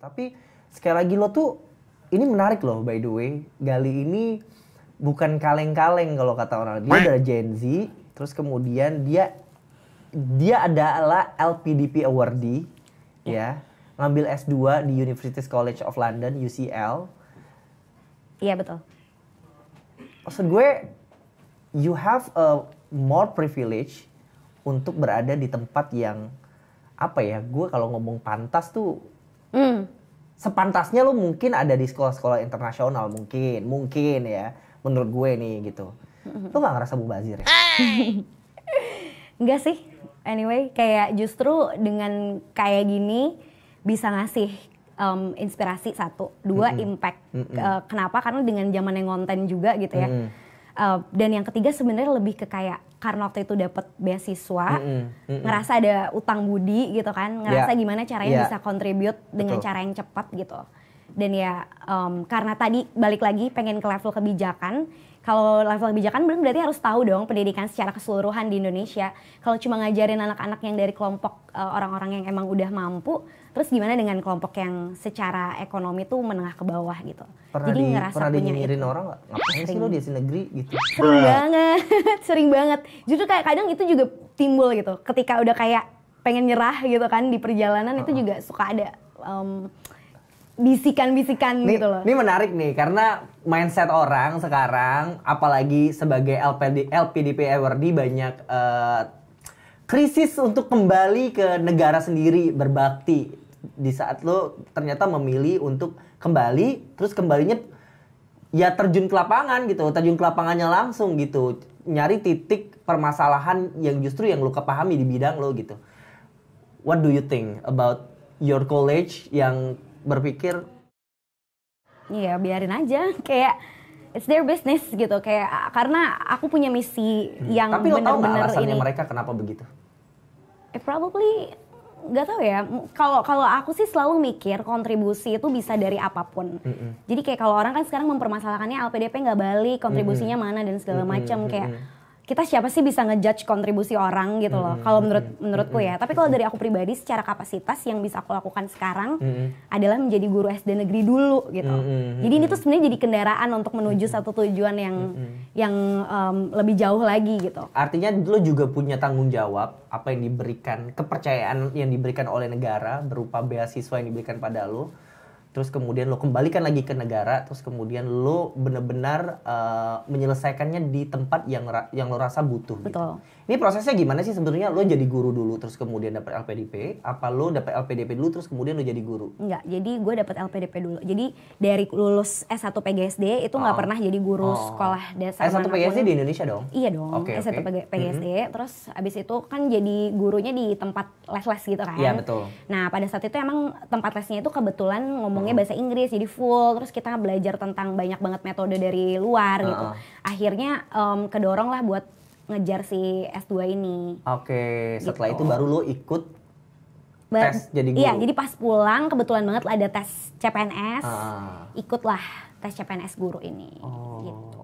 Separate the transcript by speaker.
Speaker 1: Tapi sekali lagi lo tuh, ini menarik loh by the way. Gali ini bukan kaleng-kaleng kalau kata orang. Dia adalah Gen Z, terus kemudian dia adalah LPDP awardee, ya. Ngambil S2 di University College of London, UCL.
Speaker 2: Iya betul.
Speaker 1: Maksud gue, you have a more privilege untuk berada di tempat yang apa ya? Gue kalau ngomong pantas tuh, sepantasnya lo mungkin ada di sekolah-sekolah internasional mungkin ya, menurut gue nih gitu. Lo gak ngerasa mubazir ya?
Speaker 2: Enggak sih. Anyway, kayak justru dengan kayak gini bisa ngasih inspirasi satu, dua impact. Kenapa? Karena dengan zamannya ngonten juga gitu ya. Dan yang ketiga sebenarnya lebih ke kayak karena waktu itu dapat beasiswa, ngerasa ada utang budi gitu kan, ngerasa gimana caranya bisa contribute dengan cara yang cepat gitu. Dan ya karena tadi balik lagi pengen ke level kebijakan. Kalau level kebijakan berarti harus tahu dong pendidikan secara keseluruhan di Indonesia. Kalau cuma ngajarin anak-anak yang dari kelompok orang-orang yang emang udah mampu, terus gimana dengan kelompok yang secara ekonomi tuh menengah ke bawah gitu. Jadi ngerasa
Speaker 1: pernah
Speaker 2: punya
Speaker 1: nyinyirin
Speaker 2: itu.
Speaker 1: orang gak? Ngapain sih lo di negeri gitu?
Speaker 2: Sering banget. Justru kayak kadang itu juga timbul gitu. Ketika udah kayak pengen nyerah gitu kan di perjalanan itu juga suka ada bisikan-bisikan gitu loh.
Speaker 1: Ini menarik nih karena mindset orang sekarang, apalagi sebagai LPDP awardee banyak krisis untuk kembali ke negara sendiri, berbakti. Di saat lo ternyata memilih untuk kembali, terus kembalinya ya terjun ke lapangan gitu, terjun ke lapangannya langsung gitu. Nyari titik permasalahan yang justru yang lo kepahami di bidang lo gitu. What do you think about your college yang berpikir
Speaker 2: iya biarin aja, kayak it's their business gitu, kayak karena aku punya misi yang
Speaker 1: tapi lo tau gak alasannya
Speaker 2: ini.
Speaker 1: mereka kenapa begitu?
Speaker 2: Probably nggak tahu ya. Kalau aku sih selalu mikir kontribusi itu bisa dari apapun. Jadi kayak kalau orang kan sekarang mempermasalahkannya LPDP nggak balik, kontribusinya mana dan segala macam kayak kita siapa sih bisa ngejudge kontribusi orang gitu loh. Kalau menurutku ya. Tapi kalau dari aku pribadi secara kapasitas yang bisa aku lakukan sekarang adalah menjadi guru SD negeri dulu gitu. Jadi ini tuh sebenarnya jadi kendaraan untuk menuju satu tujuan yang lebih jauh lagi gitu.
Speaker 1: Artinya lo juga punya tanggung jawab apa yang diberikan, kepercayaan yang diberikan oleh negara berupa beasiswa yang diberikan pada lo. Terus kemudian lo kembalikan lagi ke negara, terus kemudian lo benar-benar menyelesaikannya di tempat yang lo rasa butuh.
Speaker 2: Betul.
Speaker 1: Gitu. Ini prosesnya gimana sih sebenarnya? Lo jadi guru dulu, terus kemudian dapat LPDP? Apa lo dapat LPDP dulu, terus kemudian lo jadi guru?
Speaker 2: Enggak, jadi gue dapat LPDP dulu. Jadi dari lulus S1 PGSD itu nggak pernah jadi guru sekolah dasar
Speaker 1: S1 PGSD di Indonesia dong?
Speaker 2: Iya dong, S1 PGSD. Terus abis itu kan jadi gurunya di tempat les-les gitu kan.
Speaker 1: Iya betul.
Speaker 2: Nah pada saat itu emang tempat lesnya itu kebetulan ngomongnya bahasa Inggris, jadi full. Terus kita belajar tentang banyak banget metode dari luar gitu. Akhirnya kedorong lah buat ngejar si S2 ini.
Speaker 1: Oke, setelah
Speaker 2: gitu.
Speaker 1: itu baru lo ikut tes jadi guru?
Speaker 2: Iya, jadi pas pulang kebetulan banget ada tes CPNS. Ikutlah tes CPNS guru ini. Gitu.